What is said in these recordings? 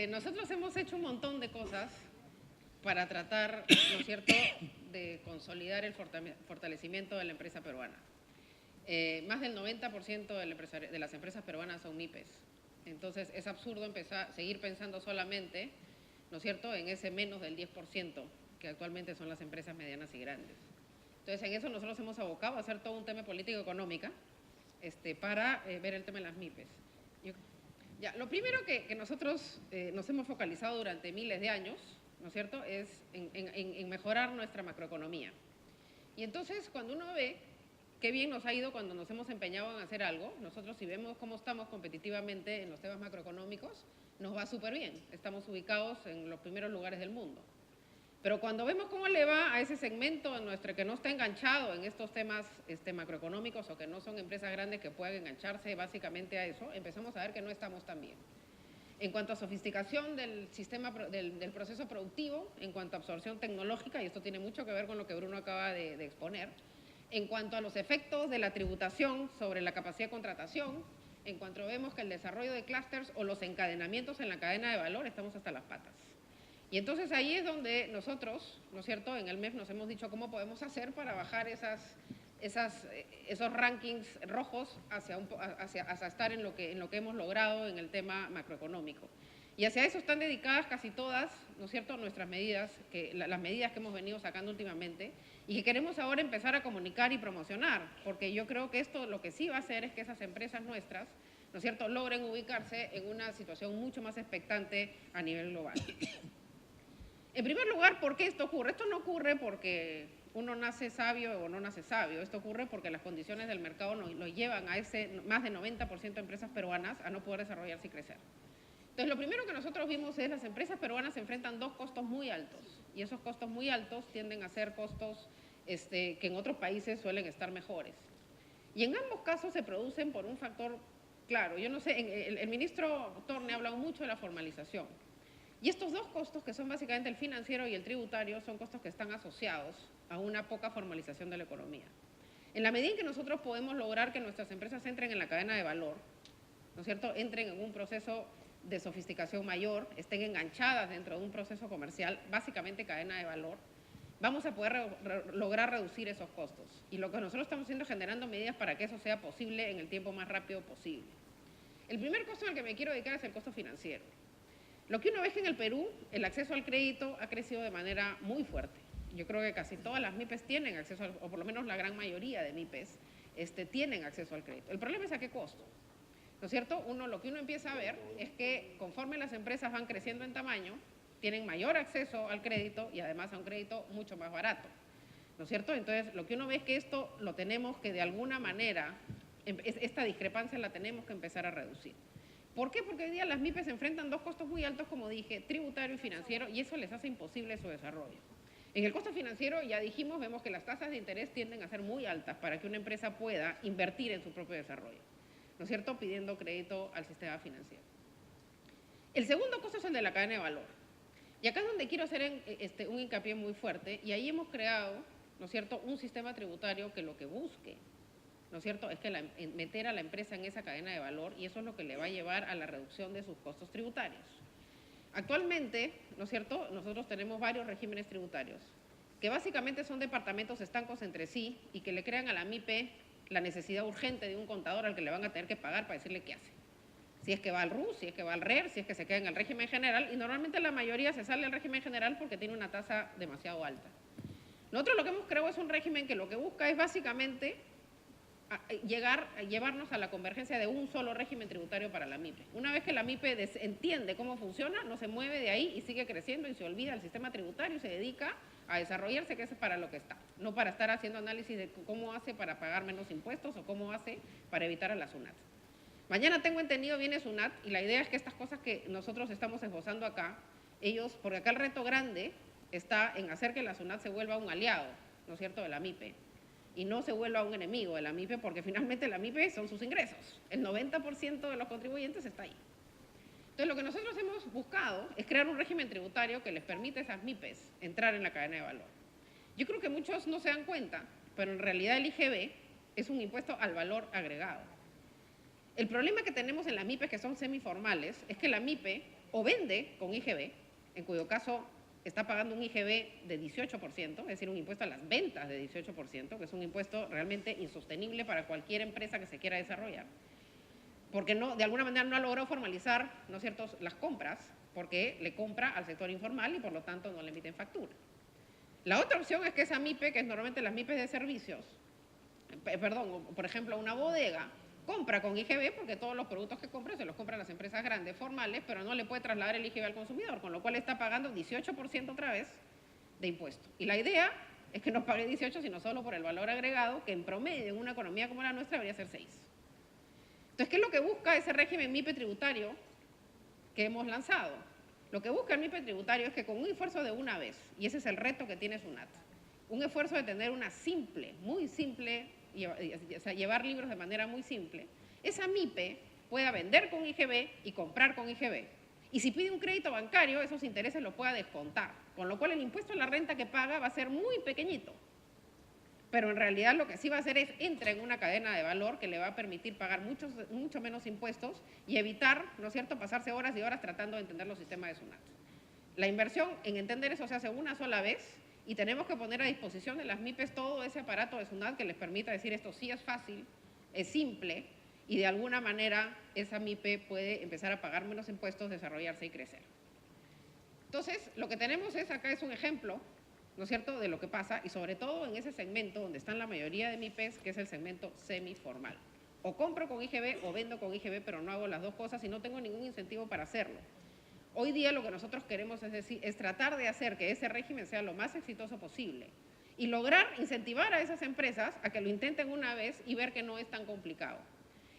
Nosotros hemos hecho un montón de cosas para tratar, ¿no es cierto?, de consolidar el fortalecimiento de la empresa peruana. Más del 90% de las empresas peruanas son MIPES. Entonces, es absurdo seguir pensando solamente, ¿no es cierto?, en ese menos del 10% que actualmente son las empresas medianas y grandes. Entonces, en eso nosotros hemos abocado a hacer todo un tema político-económica para ver el tema de las MIPES. Lo primero que nosotros nos hemos focalizado durante miles de años, ¿no es cierto?, es en mejorar nuestra macroeconomía. Y entonces, cuando uno ve qué bien nos ha ido cuando nos hemos empeñado en hacer algo, nosotros si vemos cómo estamos competitivamente en los temas macroeconómicos, nos va súper bien. Estamos ubicados en los primeros lugares del mundo. Pero cuando vemos cómo le va a ese segmento nuestro que no está enganchado en estos temas macroeconómicos o que no son empresas grandes que puedan engancharse básicamente a eso, empezamos a ver que no estamos tan bien. En cuanto a sofisticación del sistema, del proceso productivo, en cuanto a absorción tecnológica, y esto tiene mucho que ver con lo que Bruno acaba de exponer, en cuanto a los efectos de la tributación sobre la capacidad de contratación, en cuanto vemos que el desarrollo de clústeres o los encadenamientos en la cadena de valor, estamos hasta las patas. Y entonces ahí es donde nosotros, ¿no es cierto?, en el MEF nos hemos dicho cómo podemos hacer para bajar esos rankings rojos hacia estar en lo que hemos logrado en el tema macroeconómico. Y hacia eso están dedicadas casi todas, ¿no es cierto?, nuestras medidas, las medidas que hemos venido sacando últimamente y que queremos ahora empezar a comunicar y promocionar, porque yo creo que esto lo que sí va a hacer es que esas empresas nuestras, ¿no es cierto?, logren ubicarse en una situación mucho más expectante a nivel global. En primer lugar, ¿por qué esto ocurre? Esto no ocurre porque uno nace sabio o no nace sabio. Esto ocurre porque las condiciones del mercado lo llevan a ese más del 90% de empresas peruanas a no poder desarrollarse y crecer. Entonces, lo primero que nosotros vimos es que las empresas peruanas se enfrentan dos costos muy altos. Y esos costos muy altos tienden a ser costos que en otros países suelen estar mejores. Y en ambos casos se producen por un factor claro. Yo no sé, el ministro Torne ha hablado mucho de la formalización. Y estos dos costos, que son básicamente el financiero y el tributario, son costos que están asociados a una poca formalización de la economía. En la medida en que nosotros podemos lograr que nuestras empresas entren en la cadena de valor, ¿no es cierto?, entren en un proceso de sofisticación mayor, estén enganchadas dentro de un proceso comercial, básicamente cadena de valor, vamos a poder lograr reducir esos costos. Y lo que nosotros estamos haciendo es generando medidas para que eso sea posible en el tiempo más rápido posible. El primer costo al que me quiero dedicar es el costo financiero. Lo que uno ve es que en el Perú el acceso al crédito ha crecido de manera muy fuerte. Yo creo que casi todas las MIPES tienen acceso, o por lo menos la gran mayoría de MIPES tienen acceso al crédito. El problema es a qué costo, ¿no es cierto? Lo que uno empieza a ver es que conforme las empresas van creciendo en tamaño, tienen mayor acceso al crédito y además a un crédito mucho más barato, ¿no es cierto? Entonces, lo que uno ve es que esto lo tenemos que de alguna manera, esta discrepancia la tenemos que empezar a reducir. ¿Por qué? Porque hoy día las MIPES enfrentan dos costos muy altos, como dije, tributario y financiero, y eso les hace imposible su desarrollo. En el costo financiero, ya dijimos, vemos que las tasas de interés tienden a ser muy altas para que una empresa pueda invertir en su propio desarrollo, ¿no es cierto?, pidiendo crédito al sistema financiero. El segundo costo es el de la cadena de valor. Y acá es donde quiero hacer un hincapié muy fuerte, y ahí hemos creado, ¿no es cierto?, un sistema tributario que lo que busque, ¿no es cierto?, es que meter a la empresa en esa cadena de valor, y eso es lo que le va a llevar a la reducción de sus costos tributarios. Actualmente, ¿no es cierto?, nosotros tenemos varios regímenes tributarios, que básicamente son departamentos estancos entre sí y que le crean a la MIPE la necesidad urgente de un contador al que le van a tener que pagar para decirle qué hace. Si es que va al RU, si es que va al RER, si es que se queda en el régimen general, y normalmente la mayoría se sale del régimen general porque tiene una tasa demasiado alta. Nosotros lo que hemos creado es un régimen que lo que busca es básicamente llevarnos a la convergencia de un solo régimen tributario para la MIPE. Una vez que la MIPE entiende cómo funciona, no se mueve de ahí y sigue creciendo y se olvida del sistema tributario y se dedica a desarrollarse, que es para lo que está, no para estar haciendo análisis de cómo hace para pagar menos impuestos o cómo hace para evitar a la SUNAT. Mañana, tengo entendido, viene SUNAT, y la idea es que estas cosas que nosotros estamos esbozando acá, porque acá el reto grande está en hacer que la SUNAT se vuelva un aliado, ¿no es cierto?, de la MIPE, y no se vuelva un enemigo de la MIPE, porque finalmente la MIPE son sus ingresos. El 90% de los contribuyentes está ahí. Entonces, lo que nosotros hemos buscado es crear un régimen tributario que les permita a esas MIPES entrar en la cadena de valor. Yo creo que muchos no se dan cuenta, pero en realidad el IGB es un impuesto al valor agregado. El problema que tenemos en las MIPES que son semiformales es que la MIPE o vende con IGB, en cuyo caso está pagando un IGB de 18%, es decir, un impuesto a las ventas de 18%, que es un impuesto realmente insostenible para cualquier empresa que se quiera desarrollar, porque no, de alguna manera no ha logrado formalizar, ¿no es cierto?, las compras, porque le compra al sector informal y por lo tanto no le emiten factura. La otra opción es que esa MIPE, que es normalmente las MIPES de servicios, perdón, por ejemplo, una bodega, compra con IGB porque todos los productos que compra se los compran las empresas grandes, formales, pero no le puede trasladar el IGB al consumidor, con lo cual está pagando 18% otra vez de impuesto. Y la idea es que no pague 18, sino solo por el valor agregado, que en promedio en una economía como la nuestra debería ser 6. Entonces, ¿qué es lo que busca ese régimen MIPE tributario que hemos lanzado? Lo que busca el MIPE tributario es que con un esfuerzo de una vez, y ese es el reto que tiene SUNAT, un esfuerzo de tener una simple, muy simple, o sea, llevar libros de manera muy simple, esa MIPE pueda vender con IGB y comprar con IGB. Y si pide un crédito bancario, esos intereses los pueda descontar, con lo cual el impuesto a la renta que paga va a ser muy pequeñito. Pero en realidad lo que sí va a hacer es entra en una cadena de valor que le va a permitir pagar mucho menos impuestos y evitar, ¿no es cierto?, pasarse horas y horas tratando de entender los sistemas de SUNAT. La inversión en entender eso se hace una sola vez y tenemos que poner a disposición de las MIPES todo ese aparato de SUNAT que les permita decir esto sí es fácil, es simple y de alguna manera esa MIPE puede empezar a pagar menos impuestos, desarrollarse y crecer. Entonces, lo que tenemos acá es un ejemplo, ¿no es cierto?, de lo que pasa y sobre todo en ese segmento donde están la mayoría de MIPES, que es el segmento semiformal. O compro con IGB o vendo con IGB, pero no hago las dos cosas y no tengo ningún incentivo para hacerlo. Hoy día lo que nosotros queremos es tratar de hacer que ese régimen sea lo más exitoso posible y lograr incentivar a esas empresas a que lo intenten una vez y ver que no es tan complicado.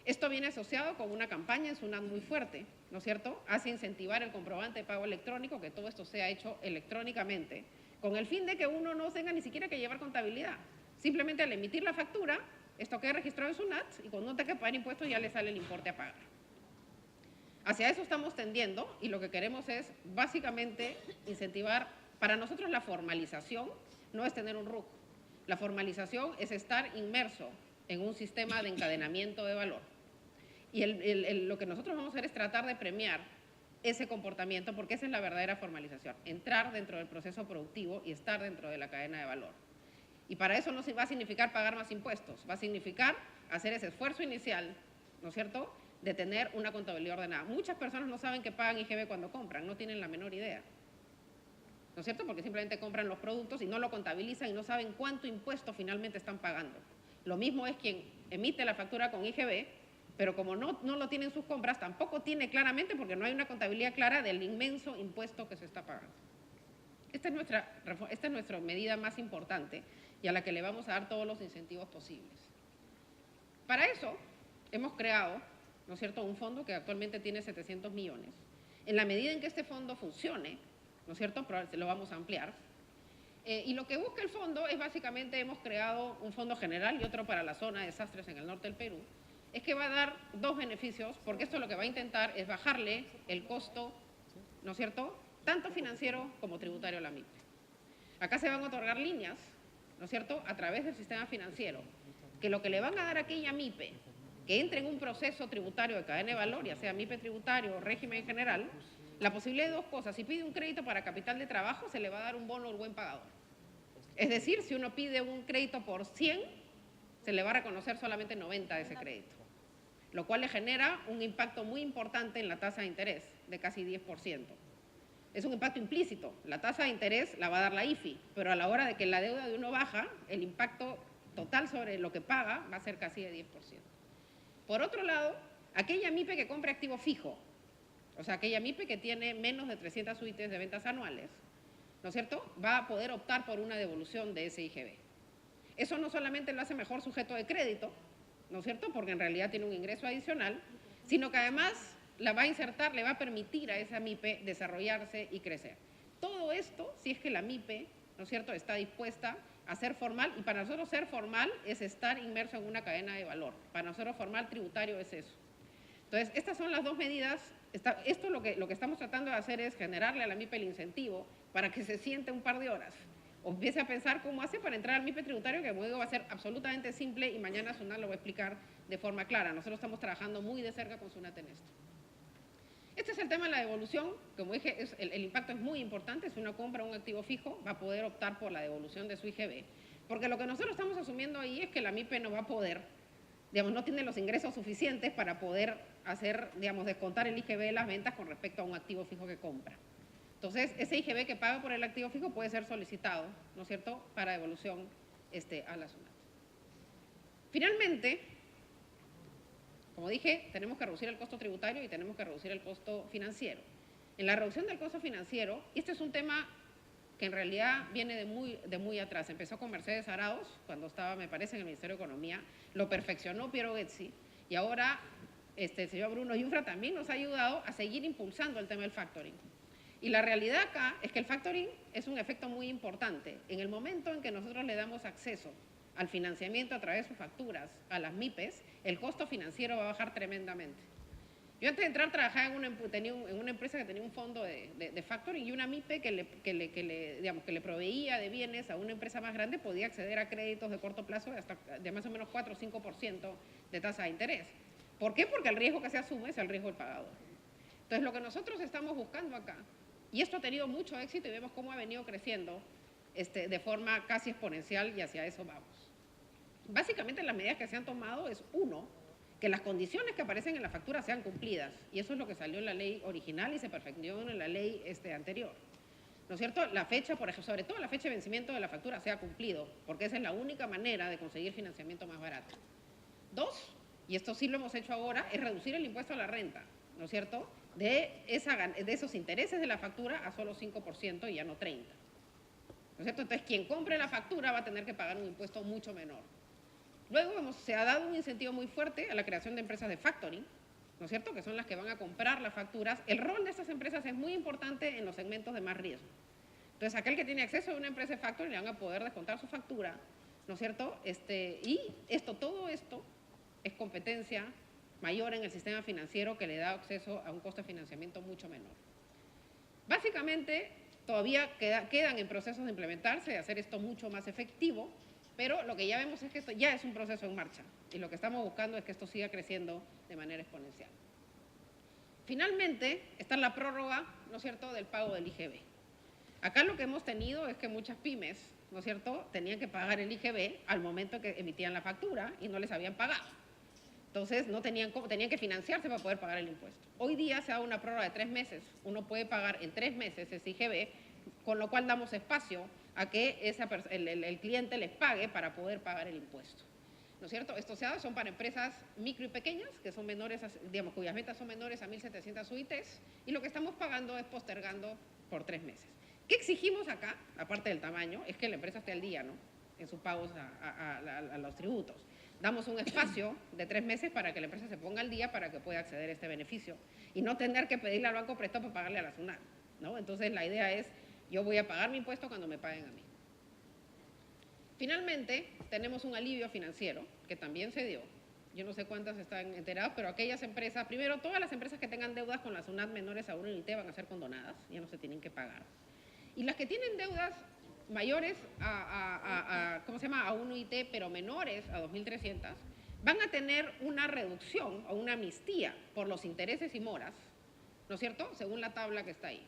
Esto viene asociado con una campaña en SUNAT muy fuerte, ¿no es cierto? Hace incentivar el comprobante de pago electrónico, que todo esto sea hecho electrónicamente, con el fin de que uno no tenga ni siquiera que llevar contabilidad. Simplemente al emitir la factura, esto queda registrado en SUNAT y cuando no tenga que pagar impuestos ya le sale el importe a pagar. Hacia eso estamos tendiendo y lo que queremos es básicamente incentivar, para nosotros la formalización no es tener un RUC, la formalización es estar inmerso en un sistema de encadenamiento de valor. Y lo que nosotros vamos a hacer es tratar de premiar ese comportamiento porque esa es la verdadera formalización, entrar dentro del proceso productivo y estar dentro de la cadena de valor. Y para eso no va a significar pagar más impuestos, va a significar hacer ese esfuerzo inicial, ¿no es cierto?, de tener una contabilidad ordenada. Muchas personas no saben que pagan IGB cuando compran, no tienen la menor idea, ¿no es cierto?, porque simplemente compran los productos y no lo contabilizan y no saben cuánto impuesto finalmente están pagando. Lo mismo es quien emite la factura con IGB, pero como no lo tiene en sus compras, tampoco tiene claramente porque no hay una contabilidad clara del inmenso impuesto que se está pagando. Esta es nuestra medida más importante y a la que le vamos a dar todos los incentivos posibles. Para eso hemos creado, ¿no es cierto?, un fondo que actualmente tiene 700 millones. En la medida en que este fondo funcione, ¿no es cierto?, lo vamos a ampliar. Y lo que busca el fondo es básicamente, hemos creado un fondo general y otro para la zona de desastres en el norte del Perú, es que va a dar dos beneficios, porque esto lo que va a intentar es bajarle el costo, ¿no es cierto?, tanto financiero como tributario a la MIPE. Acá se van a otorgar líneas, ¿no es cierto?, a través del sistema financiero, que lo que le van a dar a aquella MIPE que entre en un proceso tributario de cadena de valor, ya sea MIPE tributario o régimen en general, la posibilidad de dos cosas. Si pide un crédito para capital de trabajo, se le va a dar un bono al buen pagador. Es decir, si uno pide un crédito por 100, se le va a reconocer solamente 90 de ese crédito, lo cual le genera un impacto muy importante en la tasa de interés, de casi 10%. Es un impacto implícito. La tasa de interés la va a dar la IFI, pero a la hora de que la deuda de uno baja, el impacto total sobre lo que paga va a ser casi de 10%. Por otro lado, aquella MIPE que compre activo fijo, o sea, aquella MIPE que tiene menos de 300 UITs de ventas anuales, ¿no es cierto?, va a poder optar por una devolución de ese IGB. Eso no solamente lo hace mejor sujeto de crédito, ¿no es cierto?, porque en realidad tiene un ingreso adicional, sino que además la va a insertar, le va a permitir a esa MIPE desarrollarse y crecer. Todo esto, si es que la MIPE, ¿no es cierto?, está dispuesta a ser formal, y para nosotros ser formal es estar inmerso en una cadena de valor. Para nosotros formal tributario es eso. Entonces, estas son las dos medidas. Esto lo que estamos tratando de hacer es generarle a la MIPE el incentivo para que se siente un par de horas o empiece a pensar cómo hace para entrar al MIPE tributario, que como digo va a ser absolutamente simple y mañana SUNAT lo va a explicar de forma clara. Nosotros estamos trabajando muy de cerca con SUNAT en esto. Este es el tema de la devolución. Como dije, el impacto es muy importante. Si uno compra un activo fijo, va a poder optar por la devolución de su IGB. Porque lo que nosotros estamos asumiendo ahí es que la MIPE no va a poder, digamos, no tiene los ingresos suficientes para poder hacer, digamos, descontar el IGB de las ventas con respecto a un activo fijo que compra. Entonces, ese IGB que paga por el activo fijo puede ser solicitado, ¿no es cierto?, para devolución a la SUNAT. Finalmente, como dije, tenemos que reducir el costo tributario y tenemos que reducir el costo financiero. En la reducción del costo financiero, este es un tema que en realidad viene de muy atrás. Empezó con Mercedes Arauz, cuando estaba, me parece, en el Ministerio de Economía, lo perfeccionó Piero Ghezzi, y ahora el señor Bruno Yufra también nos ha ayudado a seguir impulsando el tema del factoring. Y la realidad acá es que el factoring es un efecto muy importante. En el momento en que nosotros le damos acceso al financiamiento a través de sus facturas a las MIPES, el costo financiero va a bajar tremendamente. Yo antes de entrar trabajaba en una empresa que tenía un fondo de factoring, y una MIPE que le proveía de bienes a una empresa más grande podía acceder a créditos de corto plazo de más o menos 4 o 5% de tasa de interés. ¿Por qué? Porque el riesgo que se asume es el riesgo del pagador. Entonces, lo que nosotros estamos buscando acá, y esto ha tenido mucho éxito y vemos cómo ha venido creciendo de forma casi exponencial, y hacia eso vamos. Básicamente, las medidas que se han tomado es, uno, que las condiciones que aparecen en la factura sean cumplidas, y eso es lo que salió en la ley original y se perfeccionó en la ley anterior. ¿No es cierto? La fecha, por ejemplo, sobre todo la fecha de vencimiento de la factura sea cumplido, porque esa es la única manera de conseguir financiamiento más barato. Dos, y esto sí lo hemos hecho ahora, es reducir el impuesto a la renta, ¿no es cierto?, de esos intereses de la factura a solo 5% y ya no 30%. ¿No es cierto? Entonces, quien compre la factura va a tener que pagar un impuesto mucho menor. Luego se ha dado un incentivo muy fuerte a la creación de empresas de factoring, ¿no es cierto?, que son las que van a comprar las facturas. El rol de estas empresas es muy importante en los segmentos de más riesgo. Entonces, aquel que tiene acceso a una empresa de factoring le van a poder descontar su factura, ¿no es cierto? Y todo esto es competencia mayor en el sistema financiero, que le da acceso a un costo de financiamiento mucho menor. Básicamente, todavía quedan en procesos de implementarse, de hacer esto mucho más efectivo, pero lo que ya vemos es que esto ya es un proceso en marcha, y lo que estamos buscando es que esto siga creciendo de manera exponencial. Finalmente, está la prórroga, ¿no es cierto?, del pago del IGB. Acá lo que hemos tenido es que muchas pymes, ¿no es cierto?, tenían que pagar el IGB al momento que emitían la factura y no les habían pagado. Entonces, tenían que financiarse para poder pagar el impuesto. Hoy día se da una prórroga de 3 meses. Uno puede pagar en 3 meses ese IGB, con lo cual damos espacio a que el cliente les pague para poder pagar el impuesto. ¿No es cierto? Estos SEADOS son para empresas micro y pequeñas, que son menores, digamos, cuyas ventas son menores a 1.700 UITs, y lo que estamos pagando es postergando por 3 meses. ¿Qué exigimos acá, aparte del tamaño? Es que la empresa esté al día, ¿no?, en sus pagos a los tributos. Damos un espacio de 3 meses para que la empresa se ponga al día para que pueda acceder a este beneficio y no tener que pedirle al banco prestado para pagarle a la SUNAT, ¿no? Entonces, la idea es, yo voy a pagar mi impuesto cuando me paguen a mí. Finalmente, tenemos un alivio financiero que también se dio. Yo no sé cuántas están enteradas, pero aquellas empresas, primero, todas las empresas que tengan deudas con la SUNAT menores a 1 UIT van a ser condonadas, ya no se tienen que pagar. Y las que tienen deudas mayores a 1 UIT, pero menores a 2.300, van a tener una reducción o una amnistía por los intereses y moras, ¿no es cierto?, según la tabla que está ahí.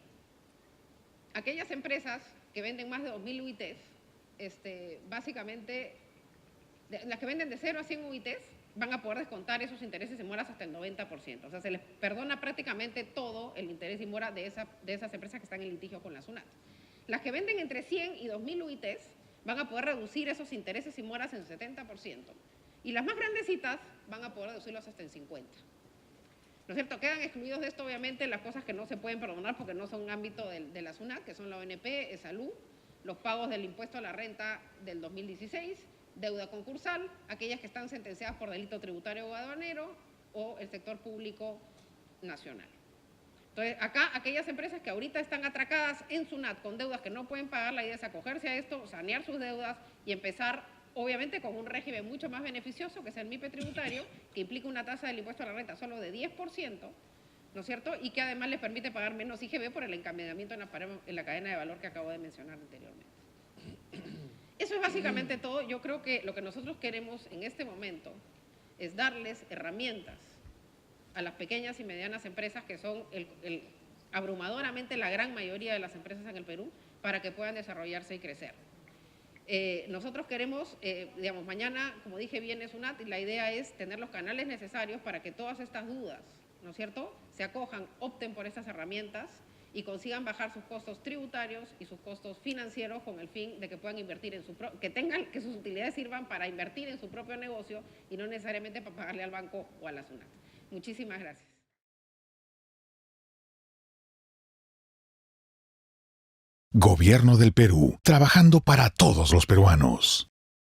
Aquellas empresas que venden más de 2.000 UITs, básicamente, las que venden de 0 a 100 UITs, van a poder descontar esos intereses y moras hasta el 90%. O sea, se les perdona prácticamente todo el interés y mora de esas empresas que están en litigio con la SUNAT. Las que venden entre 100 y 2.000 UITs van a poder reducir esos intereses y moras en 70%. Y las más grandecitas van a poder reducirlos hasta en 50%. ¿No es cierto? Quedan excluidos de esto, obviamente, las cosas que no se pueden perdonar porque no son un ámbito de la SUNAT, que son la ONP, salud, los pagos del impuesto a la renta del 2016, deuda concursal, aquellas que están sentenciadas por delito tributario o aduanero, o el sector público nacional. Entonces, acá, aquellas empresas que ahorita están atracadas en SUNAT con deudas que no pueden pagar, la idea es acogerse a esto, sanear sus deudas y empezar, obviamente, con un régimen mucho más beneficioso, que es el MIPE tributario, que implica una tasa del impuesto a la renta solo de 10%, ¿no es cierto?, y que además les permite pagar menos IGB por el encadenamiento en la cadena de valor que acabo de mencionar anteriormente. Eso es básicamente todo. Yo creo que lo que nosotros queremos en este momento es darles herramientas a las pequeñas y medianas empresas, que son abrumadoramente la gran mayoría de las empresas en el Perú, para que puedan desarrollarse y crecer. Nosotros queremos, digamos, mañana, como dije, viene SUNAT y la idea es tener los canales necesarios para que todas estas dudas, ¿no es cierto?, se acojan, opten por estas herramientas y consigan bajar sus costos tributarios y sus costos financieros con el fin de que puedan invertir en que sus utilidades sirvan para invertir en su propio negocio y no necesariamente para pagarle al banco o a la SUNAT. Muchísimas gracias. Gobierno del Perú, trabajando para todos los peruanos.